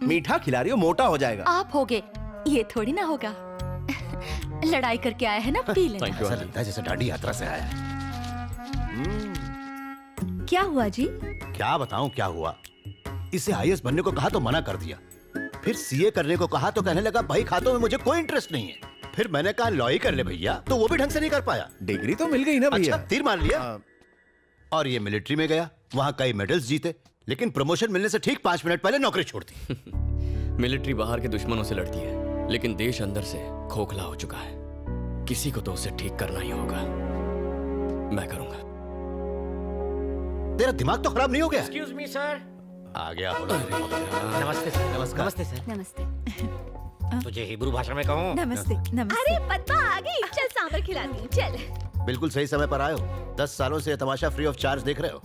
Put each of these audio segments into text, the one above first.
मीठा खिला रही हो, मोटा हो जाएगा। आप होगे, ये थोड़ी ना होगा। लड़ाई करके आए हैं ना, पी लेना। Thank you. ऐसा लगता है जैसे दाढ़ी यात्रा से आया है। क्या हुआ जी? क्या बताऊं क्या हुआ। इसे आईएएस बनने को कहा तो मना कर दिया, फिर सीए करने को कहा तो कहने लगा भाई खातों में मुझे कोई इंटरेस्ट नहीं है। फिर मैंने कहा लॉ ही कर ले भैया, तो वो भी ढंग से नहीं कर पाया। डिग्री तो मिल गई ना भैया। अच्छा, तीर मार लिया। और ये मिलिट्री में गया, वहां कई मेडल्स जीते, लेकिन प्रमोशन मिलने से ठीक 5 मिनट पहले नौकरी छोड़ दी। मिलिट्री बाहर के दुश्मनों से लड़ती है, लेकिन देश अंदर से खोखला हो चुका है। किसी को तो उसे ठीक करना ही होगा। मैं करूंगा। तेरा दिमाग तो खराब नहीं हो गया? Excuse me sir. आ गया बोला। नमस्ते सर। नमस्कार। नमस्ते सर। नमस्ते। तुझे हिब्रू भाषा में कहूँ? नमस्ते। नमस्ते। अरे पद्मा आ गई, चल सांभर खिलाती हूँ, चल। बिल्कुल सही समय पर आए हो। 10 सालों से ये तमाशा फ्री ऑफ चार्ज देख रहे हो।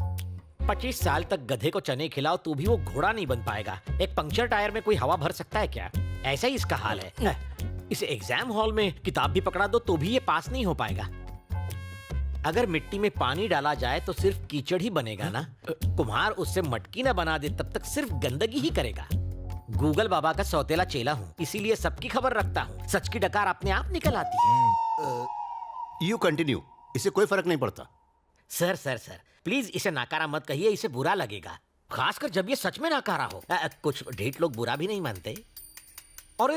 25 साल तक गधे को चने खिलाओ तो भी वो घोड़ा नहीं बन पाएगा। एक पंक्चर टायर में कोई हवा भर सकता है क्या? ऐसा ही इसका हाल है। इसे एग्जाम हॉल में किताब भी पकड़ा दो तो भी ये पास नहीं हो पाएगा। अगर मिट्टी में पानी डाला जाए तो सिर्फ कीचड़ ही बनेगा ना। कुम्हार उससे मटकी ना बना दे तब तक सिर्फ गंदगी ही करेगा। गूगल बाबा का सौतेला चेला हूँ, इसीलिए सबकी खबर रखता हूँ। सच की डकार अपने आप निकल आती है। यू कंटिन्यू, इससे कोई फर्क नहीं पड़ता। सर सर सर प्लीज इसे नाकारा मत कहिए, इसे बुरा लगेगा, खासकर जब ये सच में नाकारा हो। कुछ ढेठ लोग बुरा भी नहीं मानते। और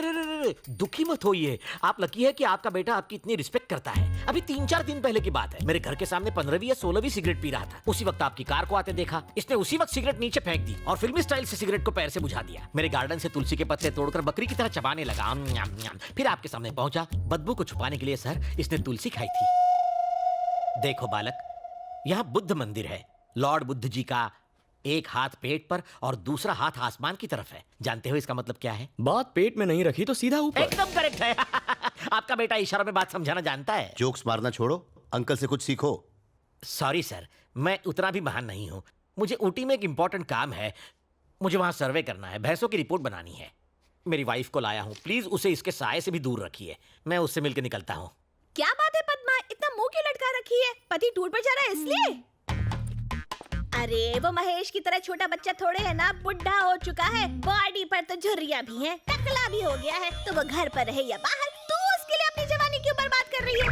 दुखी मत होइए, आप लकी है कि आपका बेटा आपकी इतनी रिस्पेक्ट करता है। अभी 3-4 दिन पहले की बात है, मेरे घर के सामने 15वीं या 16वीं सिगरेट पी रहा था। उसी वक्त आपकी कार को आते देखा, इसने उसी वक्त सिगरेट नीचे फेंक दी और फिल्मी स्टाइल से सिगरेट को पैर से बुझा दिया। मेरे गार्डन से तुलसी के पत्ते तोड़कर बकरी की तरह चबाने लगा। फिर आपके सामने पहुंचा। बदबू को छुपाने के लिए सर इसने तुलसी खाई थी। देखो बालक, यहाँ बुद्ध मंदिर है। लॉर्ड बुद्ध जी का एक हाथ पेट पर और दूसरा हाथ आसमान की तरफ है। जानते हो इसका मतलब क्या है? बात पेट में नहीं रखी तो सीधा ऊपर। एकदम करेक्ट है। आपका बेटा इशारों में बात समझाना जानता है। जोक्स मारना छोड़ो, अंकल से कुछ सीखो। सॉरी सर, मैं उतना भी महान नहीं हूँ। मुझे ऊटी में एक इंपॉर्टेंट काम है, मुझे वहाँ सर्वे करना है, भैंसों की रिपोर्ट बनानी है। मेरी वाइफ को लाया हूँ, प्लीज उसे इसके साये से भी दूर रखिए। मैं उससे मिलकर निकलता हूँ। क्या बात है पद्मा, इतना मुंह क्यों लटका रखी है? पति टूर पर जा रहा है इसलिए? अरे वो महेश की तरह छोटा बच्चा थोड़े है ना, बुढ़ा हो चुका है, बॉडी पर तो झुर्रियां भी हैं, टकला भी हो गया है। तो वो घर पर रहे या बाहर, तू उसके लिए अपनी जवानी क्यों बर्बाद कर रही है?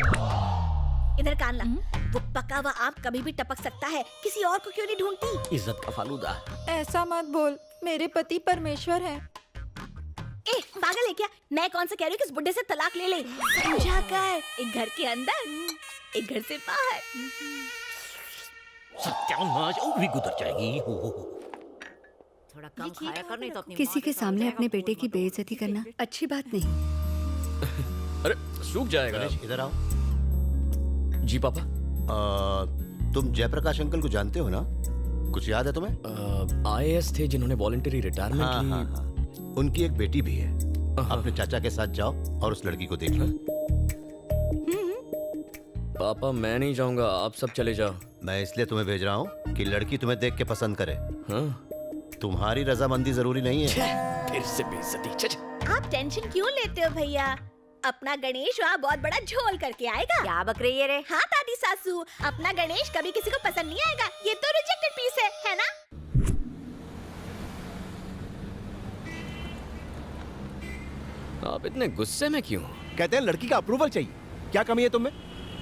इधर कान ला, वो पका हुआ आम कभी भी टपक सकता है, किसी और को क्यों नहीं ढूंढती? इज्जत का फालूदा। ऐसा मत बोल, मेरे पति परमेश्वर हैं। ए पागल है क्या? मैं कौन सा कह रही हूँ कि इस बुड्ढे से तलाक ले ले। समझा कर, एक घर के अंदर एक घर से बाहर। सत्यानाश, और भी गुजर जाएगी। थोड़ा कम खाया कर, नहीं तो अपनी किसी के सामने अपने बेटे की बेइज्जती करना अच्छी बात नहीं। अरे सूख जाएगा। गणेश इधर आओ। जी पापा। तुम जयप्रकाश अंकल को जानते हो ना? कुछ याद है तुम्हें? IAS थे जिन्होंने वॉलंटरी रिटायरमेंट हाँ, ली। हाँ, हाँ। उनकी एक बेटी भी है। अपने चाचा के साथ जाओ और उस लड़की को देख लो। पापा मैं नहीं जाऊंगा, आप सब चले जाओ। मैं इसलिए तुम्हें भेज रहा हूँ कि लड़की तुम्हें देख के पसंद करे। हाँ? तुम्हारी रजामंदी जरूरी नहीं है। फिर से बेइज्जती। आप टेंशन क्यों लेते हो भैया? अपना गणेश वहाँ बहुत बड़ा झोल करके आएगा। क्या बक रही है रे? हाँ दादी सासू, अपना गणेश कभी किसी को पसंद नहीं आएगा। ये तो रिजेक्टेड पीस है ना? आप इतने गुस्से में क्यों? कहते हैं लड़की का अप्रूवल चाहिए। क्या कमी है तुम्हें?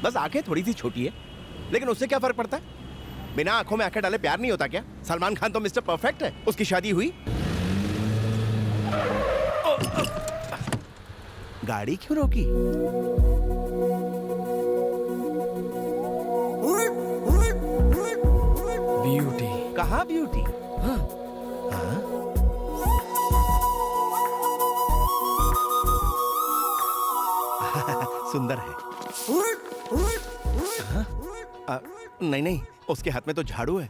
बस आंखें थोड़ी सी छोटी है, लेकिन उससे क्या फर्क पड़ता है? बिना आंखों में आंखें डाले प्यार नहीं होता क्या? सलमान खान तो मिस्टर परफेक्ट है। उसकी शादी हुई, गाड़ी क्यों रोकी? ब्यूटी। कहाँ ब्यूटी? हाँ। हाँ? सुंदर है। हाँ? नहीं नहीं, उसके हाथ में तो झाड़ू है।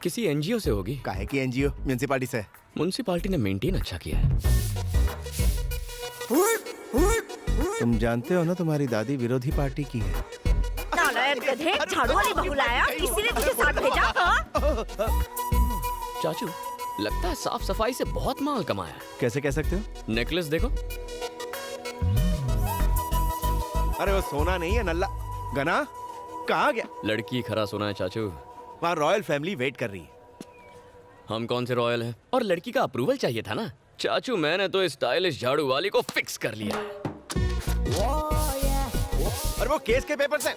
किसी NGO से होगी। काहे की NGO? म्युनिसिपालिटी से। म्युनिसिपालिटी ने मेंटेन अच्छा किया है। तुम जानते हो ना तुम्हारी दादी विरोधी पार्टी की है। नालायक गधे, झाड़ू वाली बहू लाया, इसीलिए तुझे साथ भेजा। हाँ? चाचू लगता है साफ सफाई से बहुत माल कमाया है। कैसे कह सकते हो? नेकलेस देखो। अरे वो सोना नहीं है, नल्ला। गना कहाँ गया? लड़की खरा सोना है चाचू। वहाँ रॉयल फैमिली वेट कर रही है। हम कौन से रॉयल हैं? और लड़की का अप्रूवल चाहिए था ना। चाचू मैंने तो इस स्टाइलिश झाड़ू वाली को फिक्स कर लिया है। और वो केस के पेपर्स हैं।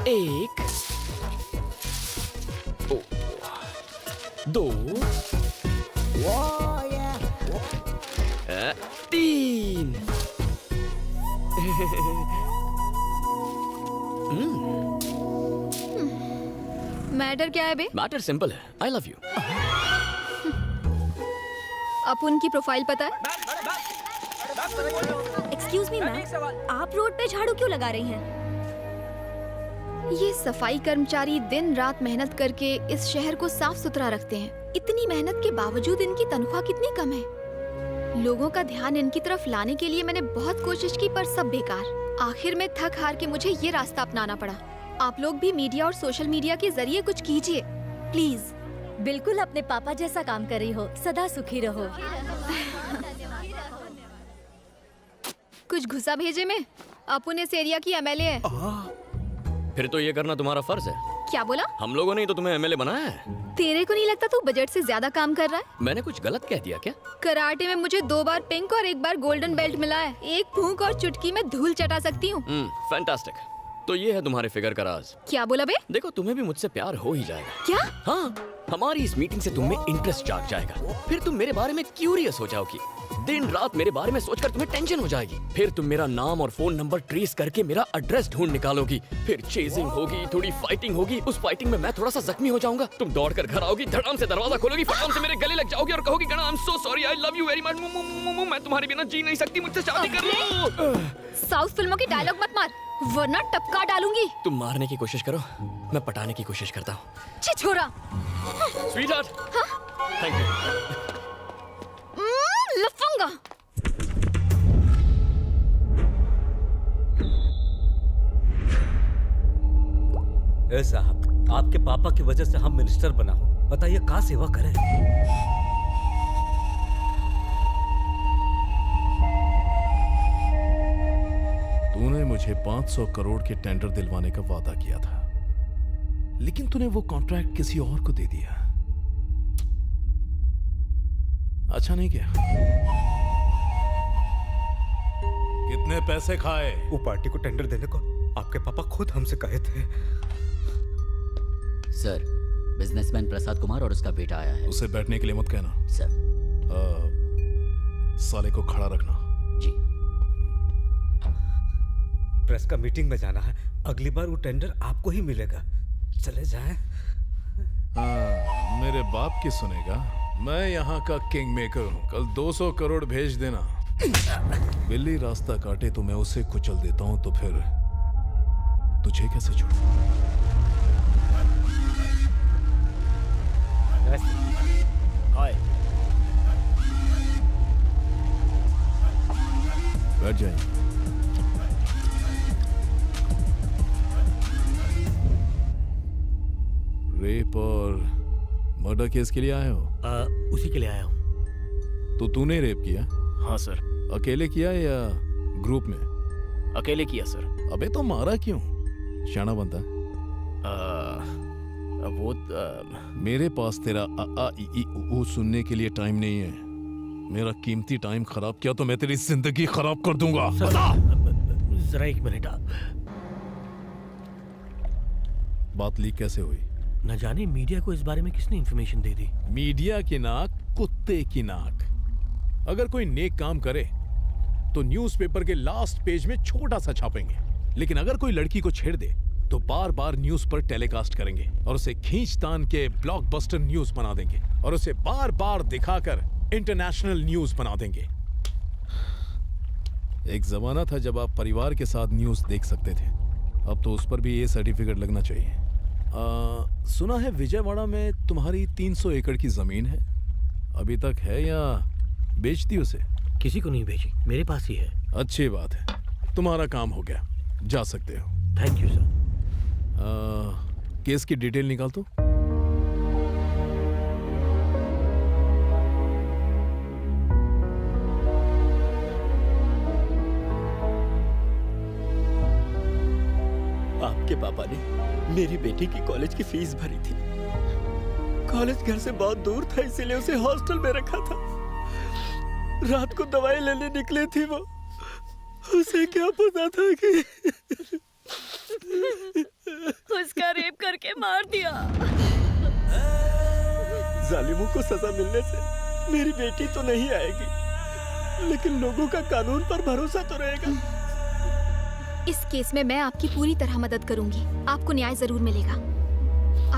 एक, दो, तीन। मैटर क्या है बे? मैटर सिंपल है, आई लव यू। अपुन की प्रोफाइल पता है? एक्सक्यूज मी मैम, आप रोड पे झाड़ू क्यों लगा रही हैं? ये सफाई कर्मचारी दिन रात मेहनत करके इस शहर को साफ सुथरा रखते हैं। इतनी मेहनत के बावजूद इनकी तनख्वाह कितनी कम है। लोगों का ध्यान इनकी तरफ लाने के लिए मैंने बहुत कोशिश की पर सब बेकार। आखिर में थक हार के मुझे ये रास्ता अपनाना पड़ा। आप लोग भी मीडिया और सोशल मीडिया के जरिए कुछ कीजिए प्लीज। बिल्कुल अपने पापा जैसा काम कर रही हो, सदा सुखी रहो। कुछ घुसा भेजे में। अपुन इस एरिया की एमएलए है। फिर तो ये करना तुम्हारा फर्ज है। क्या बोला? हम लोगों ने ही तो तुम्हें एमएलए बनाया है। तेरे को नहीं लगता तू बजट से ज्यादा काम कर रहा है? मैंने कुछ गलत कह दिया क्या? कराटे में मुझे 2 बार पिंक और 1 बार गोल्डन बेल्ट मिला है। एक फूंक और चुटकी में धूल चटा सकती हूँ। फैंटास्टिक। तो ये है तुम्हारे फिगर का राज। क्या बोला बे? देखो तुम्हें भी मुझसे प्यार हो ही जाएगा। क्या? हाँ, हमारी इस मीटिंग से तुम में इंटरेस्ट जाग जाएगा। फिर तुम मेरे बारे में क्यूरियस हो जाओगी। दिन रात मेरे बारे में सोचकर तुम्हें टेंशन हो जाएगी। फिर तुम मेरा नाम और फोन नंबर ट्रेस करके मेरा एड्रेस ढूंढ निकालोगी। फिर चेजिंग होगी, थोड़ी फाइटिंग होगी। उस फाइटिंग में मैं थोड़ा सा जख्मी हो जाऊंगा। तुम दौड़ कर घर आओगी, धड़ाम से दरवाजा खोलोगी, फटाम से मेरे गले लग जाओगी और कहोगी गणा I am so sorry, I love you very much, मैं तुम्हारे बिना जी नहीं सकती, मुझसे शादी कर लो। साउथ फिल्मों की डायलॉग मत मार वरना टपका डालूंगी। तुम मारने की कोशिश करो, मैं पटाने की कोशिश करता हूँ। छी छोरा। Sweetheart, thank you. लफंगा। ए साहब, आपके पापा की वजह से हम मिनिस्टर बना हूँ। बताइए कहाँ सेवा करें? तूने मुझे 500 करोड़ के टेंडर दिलवाने का वादा किया था, लेकिन तूने वो कॉन्ट्रैक्ट किसी और को दे दिया। अच्छा नहीं किया। कितने पैसे खाए? वो पार्टी को टेंडर देने को आपके पापा खुद हमसे कहे थे। सर, बिजनेसमैन प्रसाद कुमार और उसका बेटा आया है। उसे बैठने के लिए मत कहना सर। साले को खड़ा रखना। जी। प्रेस का मीटिंग में जाना है, अगली बार वो टेंडर आपको ही मिलेगा। चले जाएं। हाँ, मेरे बाप की सुनेगा। मैं यहाँ का किंग मेकर हूँ। कल 200 करोड़ भेज देना। बिल्ली रास्ता काटे तो मैं उसे कुचल देता हूँ, तो फिर तुझे कैसे छोड़ूं? बैठ जाइए। रेप और मर्डर केस के लिए आए हो? उसी के लिए आया हूँ। तो तूने रेप किया? हाँ सर। अकेले किया या ग्रुप में? अकेले किया सर। अबे तो मारा क्यों? शाना बनता है। मेरे पास तेरा आ आ ई ई ऊ सुनने के लिए टाइम नहीं है। मेरा कीमती टाइम खराब किया तो मैं तेरी जिंदगी खराब कर दूंगा। जरा एक मिनट। बात लीक कैसे हुई? न जाने मीडिया को इस बारे में किसने इंफॉर्मेशन दे दी। मीडिया की नाक कुत्ते की नाक। अगर कोई नेक काम करे तो न्यूज़पेपर के लास्ट पेज में छोटा सा छापेंगे, लेकिन अगर कोई लड़की को छेड़ दे तो बार बार न्यूज पर टेलीकास्ट करेंगे और उसे खींचतान के ब्लॉकबस्टर न्यूज बना देंगे और उसे बार बार दिखाकर इंटरनेशनल न्यूज बना देंगे। एक जमाना था जब आप परिवार के साथ न्यूज देख सकते थे, अब तो उस पर भी ये सर्टिफिकेट लगना चाहिए। सुना है विजयवाड़ा में तुम्हारी 300 एकड़ की जमीन है, अभी तक है या बेच दी उसे? किसी को नहीं भेजी, मेरे पास ही है। अच्छी बात है, तुम्हारा काम हो गया, जा सकते हो। Thank you sir. केस की डिटेल निकाल तो। आपके पापा ने मेरी बेटी की कॉलेज की फीस भरी थी। कॉलेज घर से बहुत दूर था, इसीलिए उसे हॉस्टल में रखा था। रात को दवाई लेने निकली थी वो, उसे क्या पता था कि उसका रेप करके मार दिया। जालिमों को सजा मिलने से मेरी बेटी तो नहीं आएगी, लेकिन लोगों का कानून पर भरोसा तो रहेगा। इस केस में मैं आपकी पूरी तरह मदद करूंगी, आपको न्याय जरूर मिलेगा।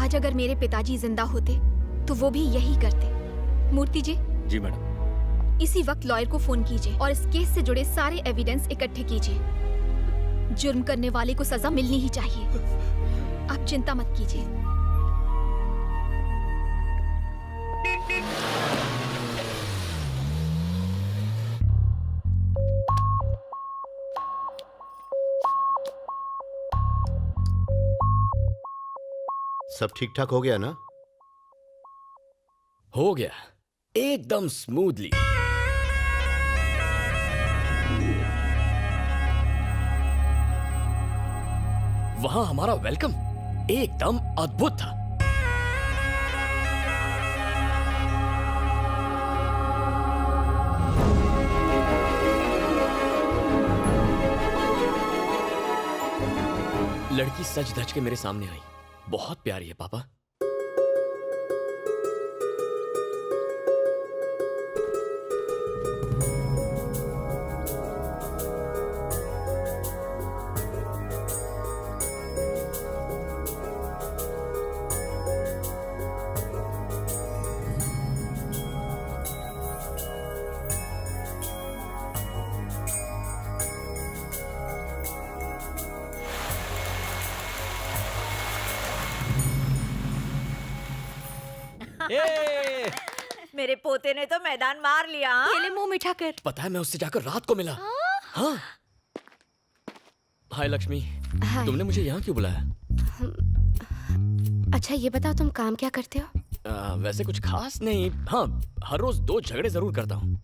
आज अगर मेरे पिताजी जिंदा होते तो वो भी यही करते। मूर्ति जी। जी मैडम। इसी वक्त लॉयर को फोन कीजिए और इस केस से जुड़े सारे एविडेंस इकट्ठे कीजिए। जुर्म करने वाले को सजा मिलनी ही चाहिए। आप चिंता मत कीजिए। सब ठीक ठाक हो गया ना? हो गया, एकदम स्मूथली। वहां हमारा वेलकम एकदम अद्भुत था। लड़की सज धज के मेरे सामने आई। बहुत प्यारी है पापा। मेरे पोते ने तो मैदान मार लिया। ले मुंह मीठा कर। पता है मैं उससे जाकर रात को मिला। हाँ। हाय लक्ष्मी। हाय। तुमने मुझे यहाँ क्यों बुलाया? अच्छा ये बताओ तुम काम क्या करते हो? वैसे कुछ खास नहीं। हाँ, हर रोज 2 झगड़े जरूर करता हूँ।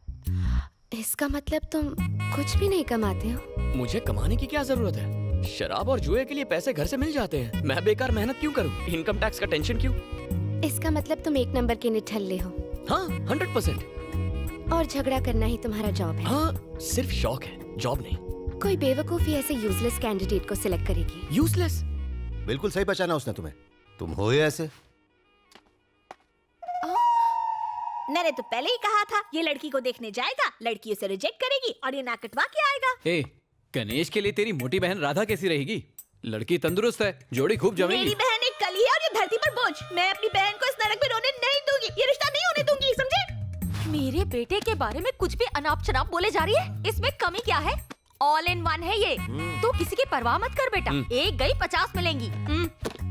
इसका मतलब तुम कुछ भी नहीं कमाते हो? मुझे कमाने की क्या जरूरत है? शराब और जुए के लिए पैसे घर से मिल जाते हैं। मैं बेकार मेहनत क्यों करूँ? इनकम टैक्स का टेंशन क्यों? इसका मतलब तुम 1 नंबर के निठल्ले हो। हाँ, 100%। और झगड़ा करना ही तुम्हारा जॉब है? हाँ, सिर्फ शौक है, जॉब नहीं। कोई बेवकूफी ऐसे यूजलेस कैंडिडेट को सिलेक्ट करेगी। यूजलेस? बिल्कुल सही पहचाना उसने तुम्हें। तुम हो ही ऐसे। मैंने तो पहले ही कहा था ये लड़की को देखने जाएगा, लड़की उसे रिजेक्ट करेगी और ये ना कटवा के आएगा। ए, गणेश के लिए तेरी मोटी बहन राधा कैसी रहेगी? लड़की तंदुरुस्त है, जोड़ी खूब जमेगी। मेरी बहन एक कली है और ये धरती पर बोझ। मैं अपनी बहन को इस नरक में रोने नहीं दूंगी। ये रिश्ता नहीं होने दूंगी, समझे? मेरे बेटे के बारे में कुछ भी अनाप शनाप बोले जा रही है। इसमें कमी क्या है? ऑल इन वन है ये। तू किसी की परवाह मत कर बेटा। एक गई 50 मिलेंगी।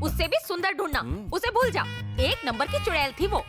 उससे भी सुंदर ढूंढना, उसे भूल जा। 1 नंबर की चुड़ैल थी वो।